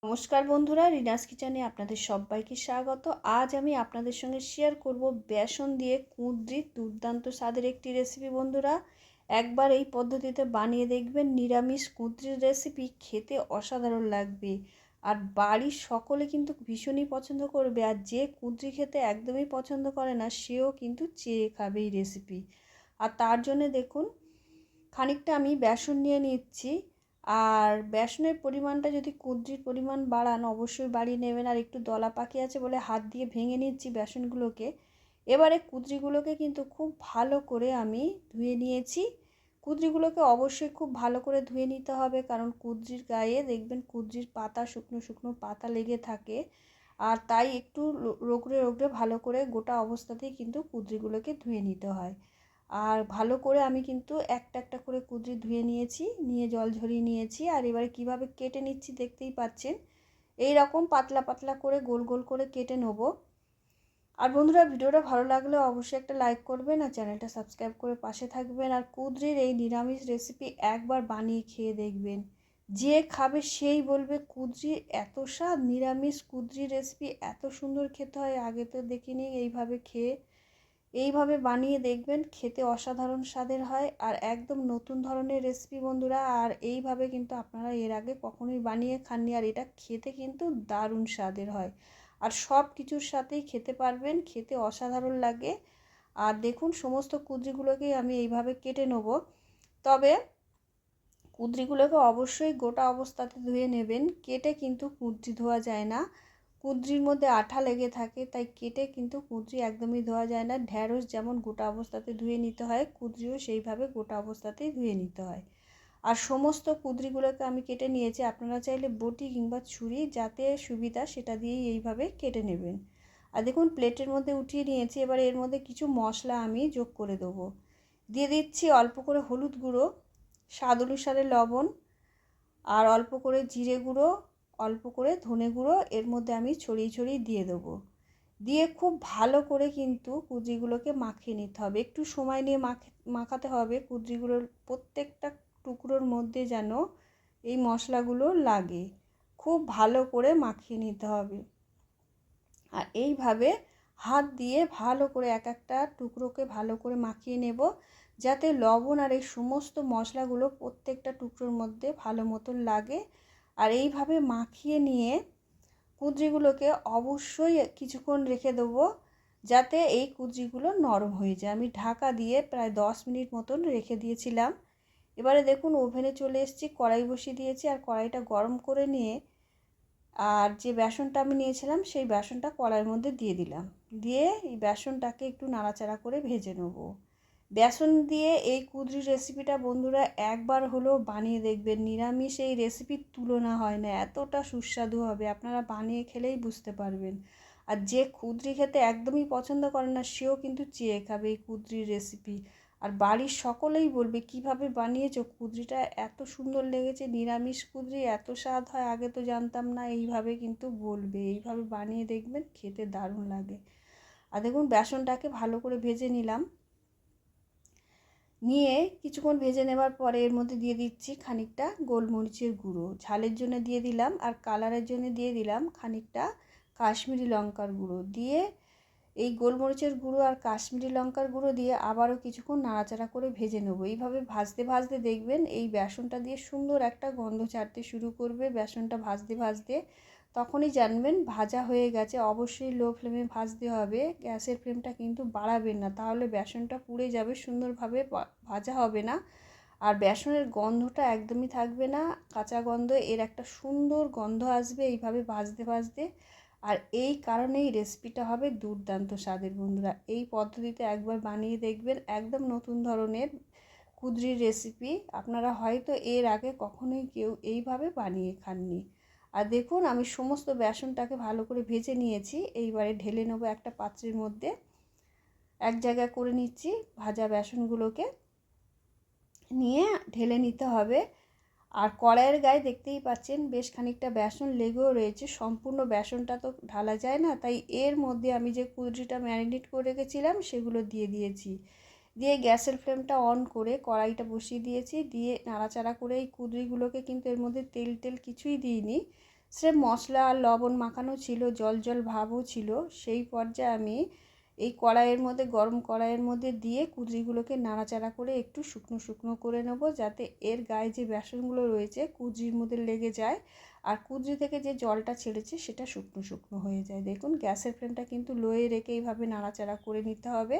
নমস্কার বন্ধুরা, রিনাস কিচেনে আপনাদের সবাইকে স্বাগত। আজ আমি আপনাদের সঙ্গে শেয়ার করব বেসন দিয়ে কুঁদরির দুর্দান্ত স্বাদের একটি রেসিপি। বন্ধুরা, একবার এই পদ্ধতিতে বানিয়ে দেখবেন, নিরামিষ কুঁদরির রেসিপি খেতে অসাধারণ লাগবে। আর বাড়ির সকলে কিন্তু ভীষণই পছন্দ করবে। আর যে কুঁদরি খেতে একদমই পছন্দ করে না, সেও কিন্তু চেয়ে খাবে এই রেসিপি। আর তার জন্য দেখুন, খানিকটা আমি বেসন নিয়ে নিচ্ছি। আর বেসনের পরিমাণটা যদি কুঁদরির পরিমাণ বাড়ান, অবশ্যই বাড়িয়ে নেবেন। আর একটু দলা পাকি আছে বলে হাত দিয়ে ভেঙে নিচ্ছি বেসনগুলোকে। এবারে কুঁদরিগুলোকে কিন্তু খুব ভালো করে আমি ধুয়ে নিয়েছি। কুঁদরিগুলোকে অবশ্যই খুব ভালো করে ধুয়ে নিতে হবে, কারণ কুঁদরির গায়ে দেখবেন কুঁদরির পাতা, শুকনো শুকনো পাতা লেগে থাকে। আর তাই একটু রগড়ে রগড়ে ভালো করে গোটা অবস্থাতেই কিন্তু কুঁদরিগুলোকে ধুয়ে নিতে হয়। আর ভালো করে আমি কিন্তু একটা একটা করে কুঁদরি ধুয়ে নিয়েছি, নিয়ে জল ঝরিয়ে নিয়েছি। আর এবারে কিভাবে কেটে নিচ্ছি দেখতেই পাচ্ছেন। এই রকম পাতলা পাতলা করে গোল গোল করে কেটে নেব। আর বন্ধুরা, ভিডিওটা ভালো লাগলে অবশ্যই একটা লাইক করবেন আর চ্যানেলটা সাবস্ক্রাইব করে পাশে থাকবেন। আর কুঁদরির এই নিরামিষ রেসিপি একবার বানিয়ে খেয়ে দেখবেন, যে খাবে সেই বলবে কুঁদরির এত স্বাদ। নিরামিষ কুঁদরির রেসিপি এত সুন্দর খেতে হয়, আগে তো দেখিনি। এইভাবে বানিয়ে দেখবেন, খেতে অসাধারণ স্বাদের হয় আর একদম নতুন ধরনের রেসিপি বন্ধুরা। আর এইভাবে কিন্তু আপনারা এর আগে কখনোই বানিয়ে খাননি, আর এটা খেতে কিন্তু দারুণ স্বাদের হয়। আর সব কিছুর সাথেই খেতে পারবেন, খেতে অসাধারণ লাগে। আর দেখুন, সমস্ত কুঁদরিগুলোকেই আমি এইভাবে কেটে নেব। তবে কুঁদরিগুলোকে অবশ্যই গোটা অবস্থাতে ধুয়ে নেবেন। কেটে কিন্তু কুঁদরি ধোয়া যায় না, কুঁদরির মধ্যে আঠা লেগে থাকে, তাই কেটে কিন্তু কুঁদরি একদমই ধোয়া যায় না। ঢ্যাঁড়স যেমন গোটা অবস্থাতে ধুয়ে নিতে হয়, কুঁদরিও সেইভাবে গোটা অবস্থাতেই ধুয়ে নিতে হয়। আর সমস্ত কুঁদরিগুলোকে আমি কেটে নিয়েছি। আপনারা চাইলে বটি কিংবা ছুরি, যাতে সুবিধা সেটা দিয়েই এইভাবে কেটে নেবেন। আর দেখুন, প্লেটের মধ্যে উঠিয়ে নিয়েছি। এবার এর মধ্যে কিছু মশলা আমি যোগ করে দেবো। দিয়ে দিচ্ছি অল্প করে হলুদ গুঁড়ো, স্বাদ অনুসারে লবণ, আর অল্প করে জিরে গুঁড়ো, অল্প করে ধনে গুঁড়ো এর মধ্যে আমি ছড়িয়ে ছড়িয়ে দিয়ে দেবো। দিয়ে খুব ভালো করে কিন্তু কুঁদরিগুলোকে মাখিয়ে নিতে হবে। একটু সময় নিয়ে মাখাতে হবে। কুঁদরিগুলোর প্রত্যেকটা টুকরোর মধ্যে যেন এই মশলাগুলো লাগে, খুব ভালো করে মাখিয়ে নিতে হবে। আর এইভাবে হাত দিয়ে ভালো করে এক একটা টুকরোকে ভালো করে মাখিয়ে নেব, যাতে লবণ আর এই সমস্ত মশলাগুলো প্রত্যেকটা টুকরোর মধ্যে ভালো মতন লাগে। আর এইভাবে মাখিয়ে নিয়ে কুঁদরিগুলোকে অবশ্যই কিছুক্ষণ রেখে দেবো, যাতে এই কুঁদরিগুলো নরম হয়ে যায়। আমি ঢাকা দিয়ে প্রায় 10 মিনিট মতন রেখে দিয়েছিলাম। এবারে দেখুন, ওভেনে চলে এসেছি, কড়াই বসিয়ে দিয়েছি। আর কড়াইটা গরম করে নিয়ে, আর যে বেসনটা আমি নিয়েছিলাম সেই বেসনটা কড়াইয়ের মধ্যে দিয়ে দিলাম। দিয়ে এই বেসনটাকে একটু নাড়াচাড়া করে ভেজে নেব। বেসন দিয়ে এই কুঁদরির রেসিপিটা বন্ধুরা একবার হলেও বানিয়ে দেখবেন, নিরামিষ এই রেসিপির তুলনা হয় না, এতটা সুস্বাদু হবে। আপনারা বানিয়ে খেলেই বুঝতে পারবেন। আর যে কুঁদরি খেতে একদমই পছন্দ করে না, সেও কিন্তু চেয়ে খাবে এই কুঁদরির রেসিপি। আর বাড়ির সকলেই বলবে, কিভাবে বানিয়েছো, কুঁদরিটা এত সুন্দর লেগেছে, নিরামিষ কুঁদরি এত স্বাদ হয়, আগে তো জানতাম না। এইভাবে কিন্তু বলবে, এইভাবে বানিয়ে দেখবেন, খেতে দারুণ লাগে। আর দেখুন, বেসনটাকে ভালো করে ভেজে নিলাম। নিয়ে কিছুক্ষণ ভেজে নেবার পরে এর মধ্যে দিয়ে দিচ্ছি খানিকটা গোলমরিচের গুঁড়ো, ঝালের জন্য দিয়ে দিলাম। আর কালারের জন্য দিয়ে দিলাম খানিকটা কাশ্মীরি লঙ্কার গুঁড়ো। দিয়ে এই গোলমরিচের গুঁড়ো আর কাশ্মীরি লঙ্কার গুঁড়ো দিয়ে আবারও কিছুক্ষণ নাড়াচাড়া করে ভেজে নেবো। এইভাবে ভাজতে ভাজতে দেখবেন এই বেসনটা দিয়ে সুন্দর একটা গন্ধ ছাড়তে শুরু করবে। বেসনটা ভাজতে ভাজতে তখনই জানবেন ভাজা হয়ে গেছে। অবশ্যই লো ফ্লেমে ভাজতে হবে, গ্যাসের ফ্লেমটা কিন্তু বাড়াবেন না, তাহলে বেসনটা পুড়ে যাবে, সুন্দরভাবে ভাজা হবে না। আর বেসনের গন্ধটা একদমই থাকবে না, কাঁচা গন্ধ, এর একটা সুন্দর গন্ধ আসবে এইভাবে ভাজতে ভাজতে। আর এই কারণেই রেসিপিটা হবে দুর্দান্ত স্বাদের বন্ধুরা। এই পদ্ধতিতে একবার বানিয়ে দেখবেন, একদম নতুন ধরনের কুঁদরির রেসিপি। আপনারা হয়তো এর আগে কখনোই কেউ এইভাবে বানিয়ে খাননি। আর দেখুন, আমি সমস্ত বেসনটাকে ভালো করে ভেজে নিয়েছি। এইবারে ঢেলে নেবো একটা পাত্রের মধ্যে, এক জায়গায় করে নিচ্ছি ভাজা বেসনগুলোকে। নিয়ে ঢেলে নিতে হবে। আর কড়াইয়ের গায়ে দেখতেই পাচ্ছেন বেশ খানিকটা বেসন লেগেও রয়েছে, সম্পূর্ণ বেসনটা তো ঢালা যায় না, তাই এর মধ্যে আমি যে কুঁদরিটা ম্যারিনেট করে রেখেছিলাম সেগুলো দিয়ে দিয়েছি। দিয়ে গ্যাসের ফ্লেমটা অন করে কড়াইটা বসিয়ে দিয়েছি। দিয়ে নাড়াচাড়া করে এই কুঁদরিগুলোকে, কিন্তু এর মধ্যে তেল কিছুই দিইনি, স্রেফ মশলা আর লবণ মাখানো ছিল, জল জল ভাবও ছিল। সেই পর্যায়ে আমি এই কড়াইয়ের মধ্যে, গরম কড়াইয়ের মধ্যে দিয়ে কুঁদরিগুলোকে নাড়াচাড়া করে একটু শুকনো শুকনো করে নেব, যাতে এর গায়ে যে বেসনগুলো রয়েছে কুঁদরির মধ্যে লেগে যায় আর কুঁদরি থেকে যে জলটা ছেড়েছে সেটা শুকনো শুকনো হয়ে যায়। দেখুন গ্যাসের ফ্লেমটা কিন্তু লোয়ে রেখে এইভাবে নাড়াচাড়া করে নিতে হবে।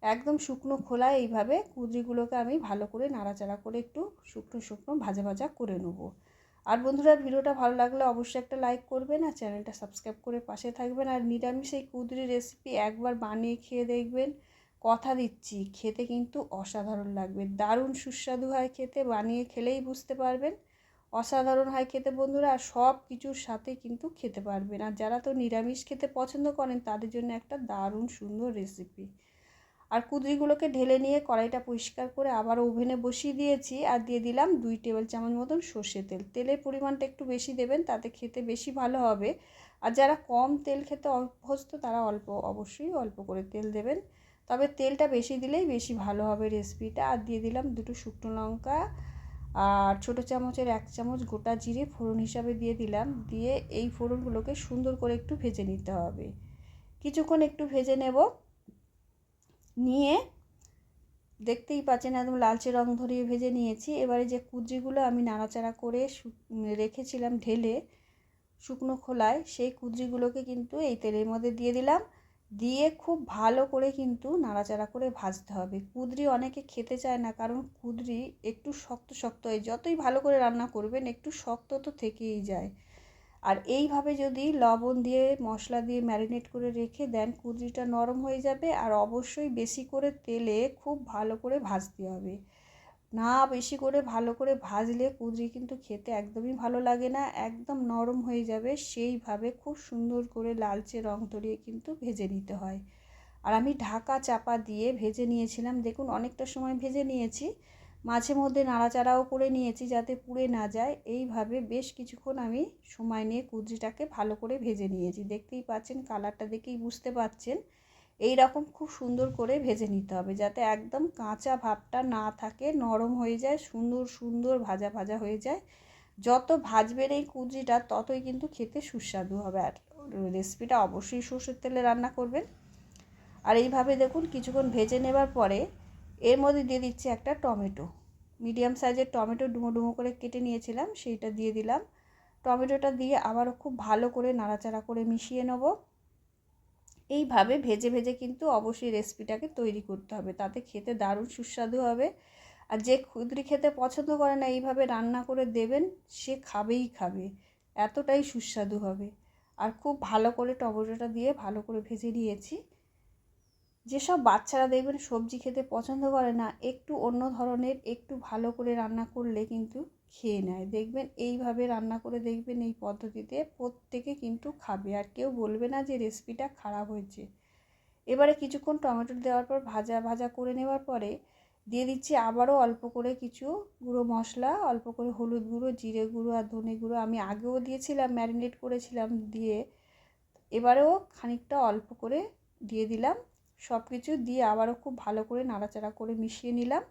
একদম শুকনো খোলায় এইভাবে কুঁদরিগুলোকে আমি ভালো করে নাড়াচাড়া করে একটু শুকনো শুকনো ভাজা ভাজা করে নেব। আর বন্ধুরা, ভিডিওটা ভালো লাগলে অবশ্যই একটা লাইক করবেন আর চ্যানেলটা সাবস্ক্রাইব করে পাশে থাকবেন। আর নিরামিষ এই কুঁদরি রেসিপি একবার বানিয়ে খেয়ে দেখবেন, কথা দিচ্ছি খেতে কিন্তু অসাধারণ লাগবে, দারুণ সুস্বাদু হয় খেতে, বানিয়ে খেলেই বুঝতে পারবেন। অসাধারণ হয় খেতে বন্ধুরা, আর সব কিছুর সাথে কিন্তু খেতে পারবেন। আর যারা তো নিরামিষ খেতে পছন্দ করেন তাদের জন্য একটা দারুণ সুন্দর রেসিপি। আর কুঁদরিগুলোকে ঢেলে নিয়ে কড়াইটা পরিষ্কার করে আবার ওভেনে বসিয়ে দিয়েছি আর দিয়ে দিলাম 2 টেবিল চামচ মতন সর্ষে তেল। তেলের পরিমাণটা একটু বেশি দেবেন, তাতে খেতে বেশি ভালো হবে। আর যারা কম তেল খেতে অভ্যস্ত তারা অবশ্যই অল্প করে তেল দেবেন, তবে তেলটা বেশি দিলেই বেশি ভালো হবে রেসিপিটা। আর দিয়ে দিলাম 2টো শুকনো লঙ্কা আর ছোটো চামচের 1 চামচ গোটা জিরে ফোড়ন হিসাবে দিয়ে দিলাম। দিয়ে এই ফোড়নগুলোকে সুন্দর করে একটু ভেজে নিতে হবে, কিছুক্ষণ একটু ভেজে নেব। নিয়ে দেখতেই পাচ্ছেন একদম লালচে রং ধরিয়ে ভেজে নিয়েছি। এবারে যে কুঁদরিগুলো আমি নাড়াচাড়া করে রেখেছিলাম ঢেলে শুকনো খোলায়, সেই কুঁদরিগুলোকে কিন্তু এই তেলের মধ্যে দিয়ে দিলাম। দিয়ে খুব ভালো করে কিন্তু নাড়াচাড়া করে ভাজতে হবে। কুঁদরি অনেকে খেতে চায় না, কারণ কুঁদরি একটু শক্ত শক্ত হয়, যতই ভালো করে রান্না করবেন একটু শক্ত তো থেকেই যায়। আর এইভাবে যদি লবণ দিয়ে মশলা দিয়ে ম্যারিনেট করে রেখে দেন, কুঁদরিটা নরম হয়ে যাবে। আর অবশ্যই বেশি করে তেলে খুব ভালো করে ভাজতে হবে, না বেশি করে ভালো করে ভাজলে কুঁদরি কিন্তু খেতে একদমই ভালো লাগে না, একদম নরম হয়ে যাবে। সেইভাবে খুব সুন্দর করে লালচে রং ধরিয়ে কিন্তু ভেজে নিতে হয়। আর আমি ঢাকা চাপা দিয়ে ভেজে নিয়েছিলাম, দেখুন অনেকটা সময় ভেজে নিয়েছি, মাঝে মধ্যে নাড়াচাড়াও করে নিয়েছি যাতে পুড়ে না যায়। এইভাবে বেশ কিছুক্ষণ আমি সময় নিয়ে কুঁদরিটাকে ভালো করে ভেজে নিয়েছি। দেখতেই পাচ্ছেন, কালারটা দেখেই বুঝতে পারছেন এই রকম খুব সুন্দর করে ভেজে নিতে হবে, যাতে একদম কাঁচা ভাবটা না থাকে, নরম হয়ে যায়, সুন্দর সুন্দর ভাজা ভাজা হয়ে যায়। যত ভাজবেন এই কুঁদরিটা ততই কিন্তু খেতে সুস্বাদু হবে। আর রেসিপিটা অবশ্যই সরষের তেলে রান্না করবেন। আর এইভাবে দেখুন কিছুক্ষণ ভেজে নেবার পরে এর মধ্যে দিয়ে দিচ্ছি একটা টমেটো, মিডিয়াম সাইজের টমেটো ডুমো ডুমো করে কেটে নিয়েছিলাম, সেইটা দিয়ে দিলাম। টমেটোটা দিয়ে আবারও খুব ভালো করে নাড়াচাড়া করে মিশিয়ে নেব। এইভাবে ভেজে ভেজে কিন্তু অবশ্যই রেসিপিটাকে তৈরি করতে হবে, তাতে খেতে দারুণ সুস্বাদু হবে। আর যে কুঁদরি খেতে পছন্দ করে না, এইভাবে রান্না করে দেবেন, সে খাবেই খাবে, এতটাই সুস্বাদু হবে। আর খুব ভালো করে টমেটোটা দিয়ে ভালো করে ভেজে নিয়েছি। যেসব বাচ্চারা দেখবেন সবজি খেতে পছন্দ করে না, একটু অন্য ধরনের একটু ভালো করে রান্না করলে কিন্তু খেয়ে নেয়। দেখবেন এইভাবে রান্না করে দেখবেন, এই পদ্ধতিতে প্রত্যেকে কিন্তু খাবে আর কেউ বলবে না যে রেসিপিটা খারাপ হয়েছে। এবারে কিছুক্ষণ টমেটো দেওয়ার পর ভাজা ভাজা করে নেওয়ার পরে দিয়ে দিচ্ছি আবারও অল্প করে কিছু গুঁড়ো মশলা, অল্প করে হলুদ গুঁড়ো, জিরে গুঁড়ো আর ধনে গুঁড়ো আমি আগেও দিয়েছিলাম, ম্যারিনেট করেছিলাম দিয়ে। এবারেও খানিকটা অল্প করে দিয়ে দিলাম। সব কিছু দিয়ে আবারও খুব ভালো করে নাড়াচাড়া করে মিশিয়ে নিলাম।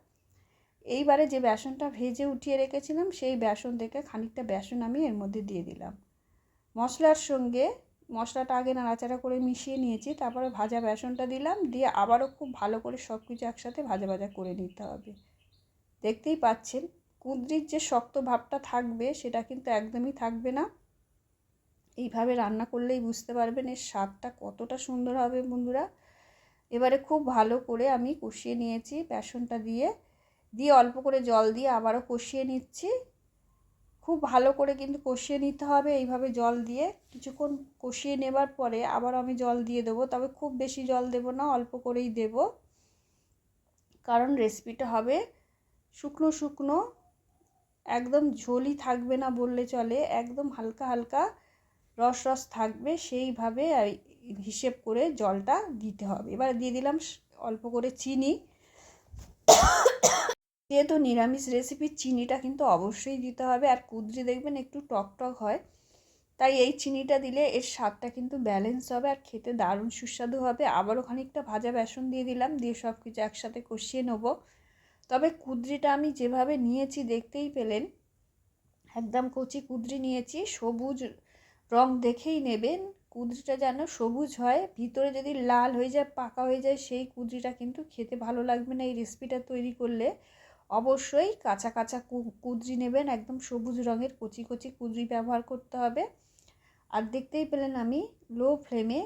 এইবারে যে বেসনটা ভেজে উঠিয়ে রেখেছিলাম, সেই বেসন থেকে খানিকটা বেসন আমি এর মধ্যে দিয়ে দিলাম। মশলার সঙ্গে মশলাটা আগে নাড়াচাড়া করে মিশিয়ে নিয়েছি, তারপরে ভাজা বেসনটা দিলাম, দিয়ে আবারও খুব ভালো করে সব কিছু একসাথে ভাজা ভাজা করে নিতে হবে। দেখতেই পাচ্ছেন কুঁদরির যে শক্ত ভাবটা থাকবে সেটা কিন্তু একদমই থাকবে না। এইভাবে রান্না করলেই বুঝতে পারবেন এর স্বাদটা কতটা সুন্দর হবে বন্ধুরা। এবারে খুব ভালো করে আমি কষিয়ে নিয়েছি বেসনটা দিয়ে অল্প করে জল দিয়ে আবারও কষিয়ে নিচ্ছি। খুব ভালো করে কিন্তু কষিয়ে নিতে হবে, এইভাবে জল দিয়ে কিছুক্ষণ কষিয়ে নেবার পরে আবার আমি জল দিয়ে দেবো, তবে খুব বেশি জল দেব না, অল্প করেই দেব, কারণ রেসিপিটা হবে শুকনো শুকনো, একদম ঝোলই থাকবে না বললে চলে, একদম হালকা হালকা রস রস থাকবে, সেইভাবে হিসেব করে জলটা দিতে হবে। এবার দিয়ে দিলাম অল্প করে চিনি, যেহেতু নিরামিষ রেসিপি চিনিটা কিন্তু অবশ্যই দিতে হবে। আর কুঁদরি দেখবেন একটু টক টক হয়, তাই এই চিনিটা দিলে এর স্বাদটা কিন্তু ব্যালেন্স হবে আর খেতে দারুণ সুস্বাদু হবে। আবারও খানিকটা ভাজা বেসন দিয়ে দিলাম, দিয়ে সব কিছু একসাথে কষিয়ে নেব। তবে কুঁদরিটা আমি যেভাবে নিয়েছি দেখতেই পেলেন, একদম কচি কুঁদরি নিয়েছি, সবুজ রং দেখেই নেবেন। কুঁদরিটা যেন সবুজ হয়, ভিতরে যদি লাল হয়ে যায়, পাকা হয়ে যায়, সেই কুঁদরিটা কিন্তু খেতে ভালো লাগবে না। এই রেসিপিটা তৈরি করলে অবশ্যই কাঁচা কাঁচা কুঁদরি নেবেন, একদম সবুজ রঙের কচি কচি কুঁদরি ব্যবহার করতে হবে। আর দেখতেই পেলেন আমি লো ফ্লেমে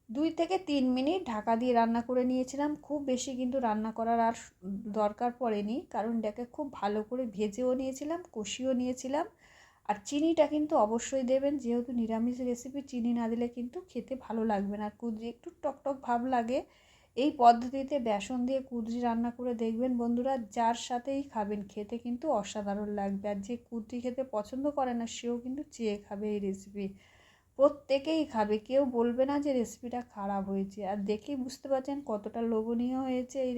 2 থেকে 3 মিনিট ঢাকা দিয়ে রান্না করে নিয়েছিলাম। খুব বেশি কিন্তু রান্না করার আর দরকার পড়েনি, কারণ এটাকে খুব ভালো করে ভেজেও নিয়েছিলাম, কষিয়েও নিয়েছিলাম। আর চিনিটা কিন্তু অবশ্যই দেবেন, যেহেতু নিরামিষ রেসিপি চিনি না দিলে কিন্তু খেতে ভালো লাগবে না, আর কুঁদরি একটু টকটক ভাব লাগে। এই পদ্ধতিতে বেসন দিয়ে কুঁদরি রান্না করে দেখবেন বন্ধুরা, যার সাথেই খাবেন খেতে কিন্তু অসাধারণ লাগবে। আর যে কুঁদরি খেতে পছন্দ করে না সেও কিন্তু চেয়ে খাবে এই রেসিপি, প্রত্যেকেই খাবে, কেউ বলবে না যে রেসিপিটা খারাপ হয়েছে। আর দেখেই বুঝতে পারছেন কতটা লোভনীয় হয়েছে এই